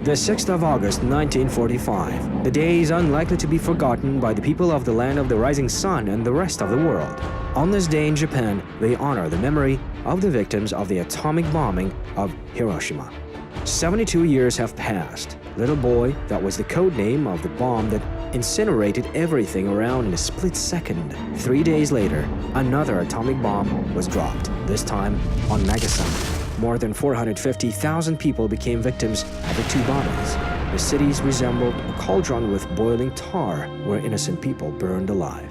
The 6th of August 1945. The day is unlikely to be forgotten by the people of the land of the rising sun and the rest of the world. On this day in Japan, they honor the memory of the victims of the atomic bombing of Hiroshima. 72 years have passed. Little Boy, that was the code name of the bomb that incinerated everything around in a split second. 3 days later, another atomic bomb was dropped, this time on Nagasaki. More than 450,000 people became victims of the two bombings. The cities resembled a cauldron with boiling tar where innocent people burned alive.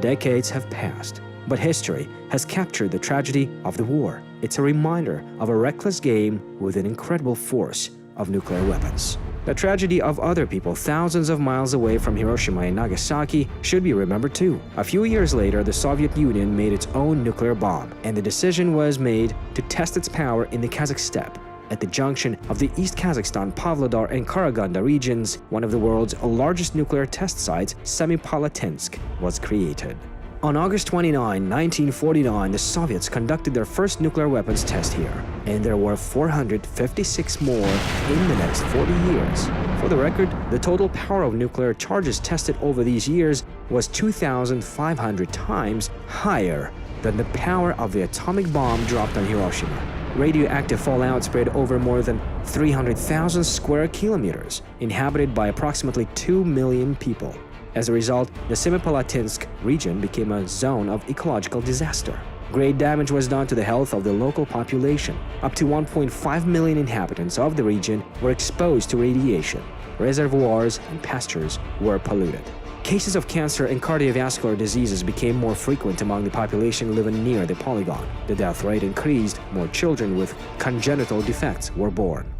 Decades have passed, but history has captured the tragedy of the war. It's a reminder of a reckless game with an incredible force of nuclear weapons. The tragedy of other people thousands of miles away from Hiroshima and Nagasaki should be remembered too. A few years later, the Soviet Union made its own nuclear bomb, and the decision was made to test its power in the Kazakh steppe. At the junction of the East Kazakhstan, Pavlodar and Karaganda regions, one of the world's largest nuclear test sites, Semipalatinsk, was created. On August 29, 1949, the Soviets conducted their first nuclear weapons test here, and there were 456 more in the next 40 years. For the record, the total power of nuclear charges tested over these years was 2,500 times higher than the power of the atomic bomb dropped on Hiroshima. Radioactive fallout spread over more than 300,000 square kilometers, inhabited by approximately 2 million people. As a result, the Semipalatinsk region became a zone of ecological disaster. Great damage was done to the health of the local population. Up to 1.5 million inhabitants of the region were exposed to radiation. Reservoirs and pastures were polluted. Cases of cancer and cardiovascular diseases became more frequent among the population living near the polygon. The death rate increased, more children with congenital defects were born.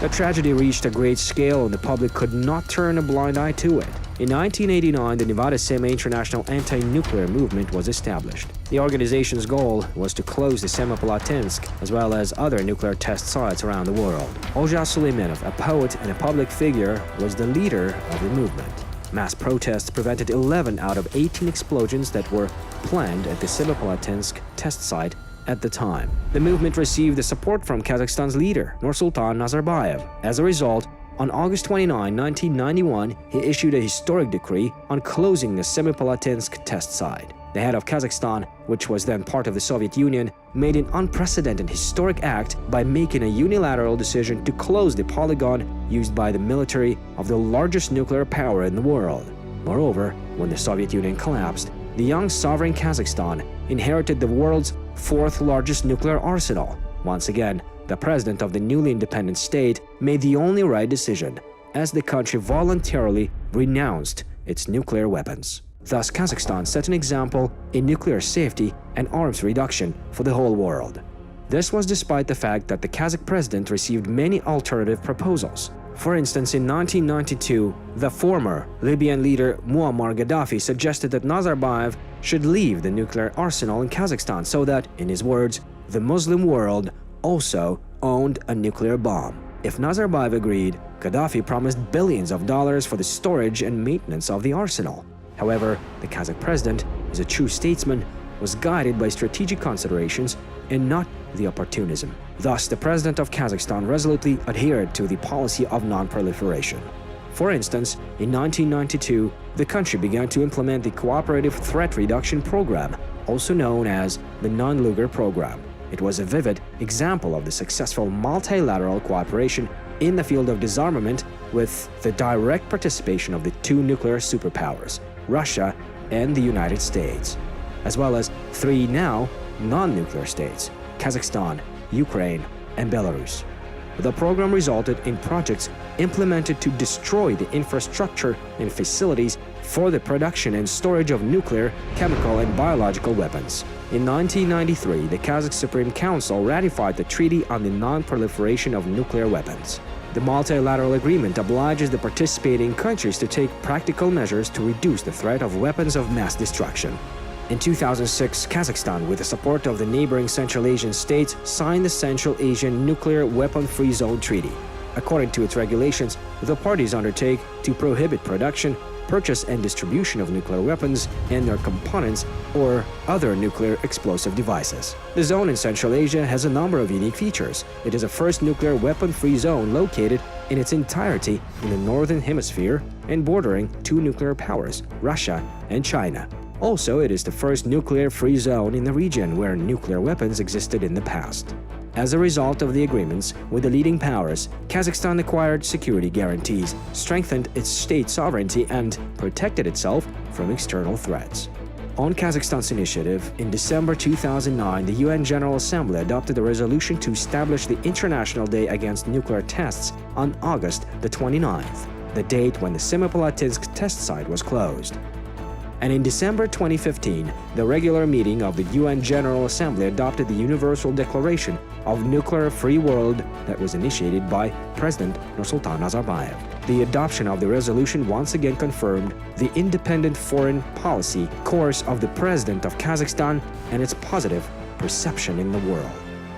The tragedy reached a great scale and the public could not turn a blind eye to it. In 1989, the Nevada Semi International Anti-Nuclear Movement was established. The organization's goal was to close the Semipalatinsk as well as other nuclear test sites around the world. Olja Suleimanov, a poet and a public figure, was the leader of the movement. Mass protests prevented 11 out of 18 explosions that were planned at the Semipalatinsk test site at the time. The movement received the support from Kazakhstan's leader, Nursultan Nazarbayev. As a result, on August 29, 1991, he issued a historic decree on closing the Semipalatinsk test site. The head of Kazakhstan, which was then part of the Soviet Union, made an unprecedented historic act by making a unilateral decision to close the polygon used by the military of the largest nuclear power in the world. Moreover, when the Soviet Union collapsed, the young sovereign Kazakhstan inherited the world's fourth largest nuclear arsenal. Once again, the president of the newly independent state made the only right decision, as the country voluntarily renounced its nuclear weapons. Thus, Kazakhstan set an example in nuclear safety and arms reduction for the whole world. This was despite the fact that the Kazakh president received many alternative proposals. For instance, in 1992, the former Libyan leader Muammar Gaddafi suggested that Nazarbayev should leave the nuclear arsenal in Kazakhstan so that, in his words, the Muslim world also owned a nuclear bomb. If Nazarbayev agreed, Gaddafi promised billions of dollars for the storage and maintenance of the arsenal. However, the Kazakh president, as a true statesman, was guided by strategic considerations and not the opportunism. Thus, the president of Kazakhstan resolutely adhered to the policy of non-proliferation. For instance, in 1992, the country began to implement the Cooperative Threat Reduction Program, also known as the Non-Lugar Program. It was a vivid example of the successful multilateral cooperation in the field of disarmament with the direct participation of the two nuclear superpowers, Russia and the United States, as well as three now non-nuclear states, Kazakhstan, Ukraine, and Belarus. The program resulted in projects implemented to destroy the infrastructure and facilities for the production and storage of nuclear, chemical, and biological weapons. In 1993, the Kazakh Supreme Council ratified the Treaty on the Non-Proliferation of Nuclear Weapons. The multilateral agreement obliges the participating countries to take practical measures to reduce the threat of weapons of mass destruction. In 2006, Kazakhstan, with the support of the neighboring Central Asian states, signed the Central Asian Nuclear Weapon-Free Zone Treaty. According to its regulations, the parties undertake to prohibit production, purchase and distribution of nuclear weapons and their components or other nuclear explosive devices. The zone in Central Asia has a number of unique features. It is the first nuclear weapon-free zone located in its entirety in the Northern Hemisphere and bordering two nuclear powers, Russia and China. Also, it is the first nuclear-free zone in the region where nuclear weapons existed in the past. As a result of the agreements with the leading powers, Kazakhstan acquired security guarantees, strengthened its state sovereignty, and protected itself from external threats. On Kazakhstan's initiative, in December 2009, the UN General Assembly adopted a resolution to establish the International Day Against Nuclear Tests on August the 29th, the date when the Semipalatinsk test site was closed. And in December 2015, the regular meeting of the UN General Assembly adopted the Universal Declaration of Nuclear-Free World that was initiated by President Nursultan Nazarbayev. The adoption of the resolution once again confirmed the independent foreign policy course of the President of Kazakhstan and its positive perception in the world.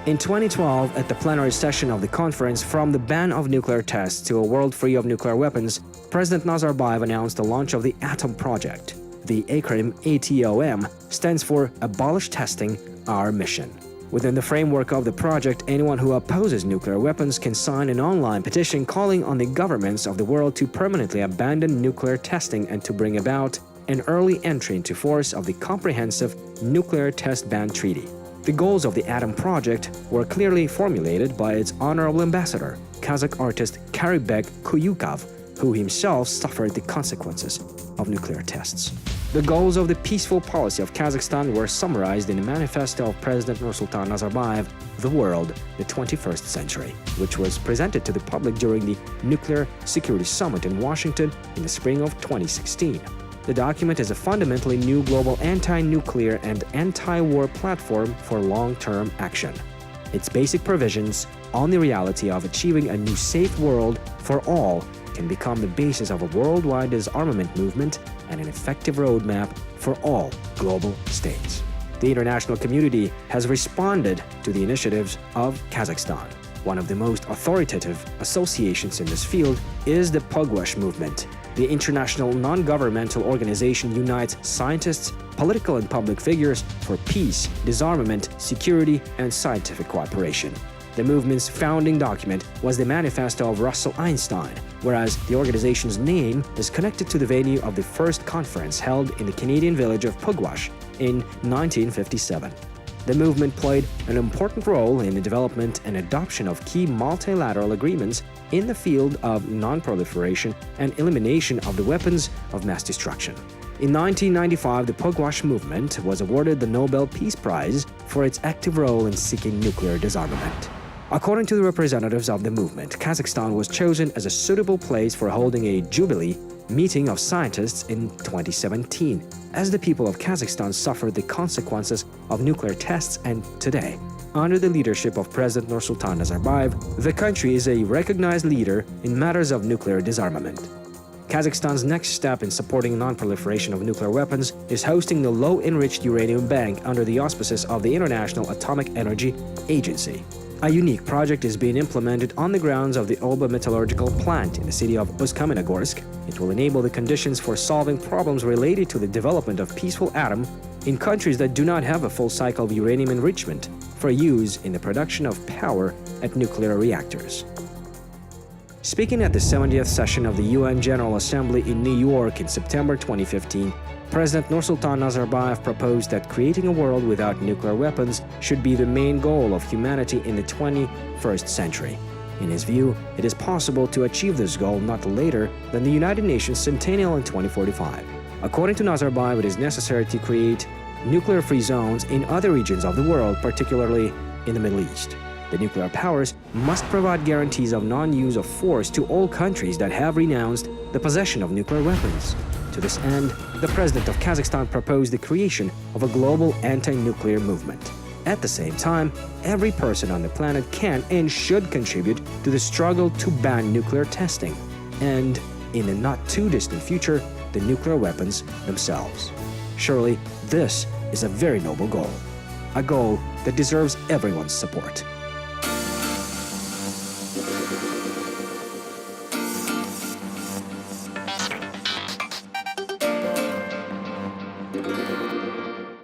In 2012, at the plenary session of the conference From the Ban of Nuclear Tests to a World Free of Nuclear Weapons, President Nazarbayev announced the launch of the Atom Project. The acronym ATOM stands for Abolish Testing, Our Mission. Within the framework of the project, anyone who opposes nuclear weapons can sign an online petition calling on the governments of the world to permanently abandon nuclear testing and to bring about an early entry into force of the Comprehensive Nuclear Test Ban Treaty. The goals of the Atom Project were clearly formulated by its honorable ambassador, Kazakh artist Karibek Kuyukov, who himself suffered the consequences of nuclear tests. The goals of the peaceful policy of Kazakhstan were summarized in the manifesto of President Nursultan Nazarbayev, The World, the 21st Century, which was presented to the public during the Nuclear Security Summit in Washington in the spring of 2016. The document is a fundamentally new global anti-nuclear and anti-war platform for long-term action. Its basic provisions on the reality of achieving a new safe world for all can become the basis of a worldwide disarmament movement and an effective roadmap for all global states. The international community has responded to the initiatives of Kazakhstan. One of the most authoritative associations in this field is the Pugwash movement. The international non-governmental organization unites scientists, political and public figures for peace, disarmament, security, and scientific cooperation. The movement's founding document was the Manifesto of Russell Einstein, whereas the organization's name is connected to the venue of the first conference held in the Canadian village of Pugwash in 1957. The movement played an important role in the development and adoption of key multilateral agreements in the field of non-proliferation and elimination of the weapons of mass destruction. In 1995, the Pugwash movement was awarded the Nobel Peace Prize for its active role in seeking nuclear disarmament. According to the representatives of the movement, Kazakhstan was chosen as a suitable place for holding a Jubilee meeting of scientists in 2017, as the people of Kazakhstan suffered the consequences of nuclear tests, and today, under the leadership of President Nursultan Nazarbayev, the country is a recognized leader in matters of nuclear disarmament. Kazakhstan's next step in supporting non-proliferation of nuclear weapons is hosting the Low-Enriched Uranium Bank under the auspices of the International Atomic Energy Agency. A unique project is being implemented on the grounds of the Oba metallurgical plant in the city of Uсть-Kamenogorsk. It will enable the conditions for solving problems related to the development of peaceful atom in countries that do not have a full cycle of uranium enrichment for use in the production of power at nuclear reactors. Speaking at the 70th session of the UN General Assembly in New York in September 2015, President Nursultan Nazarbayev proposed that creating a world without nuclear weapons should be the main goal of humanity in the 21st century. In his view, it is possible to achieve this goal not later than the United Nations Centennial in 2045. According to Nazarbayev, it is necessary to create nuclear-free zones in other regions of the world, particularly in the Middle East. The nuclear powers must provide guarantees of non-use of force to all countries that have renounced the possession of nuclear weapons. To this end, the president of Kazakhstan proposed the creation of a global anti-nuclear movement. At the same time, every person on the planet can and should contribute to the struggle to ban nuclear testing, and, in the not-too-distant future, the nuclear weapons themselves. Surely, this is a very noble goal, a goal that deserves everyone's support.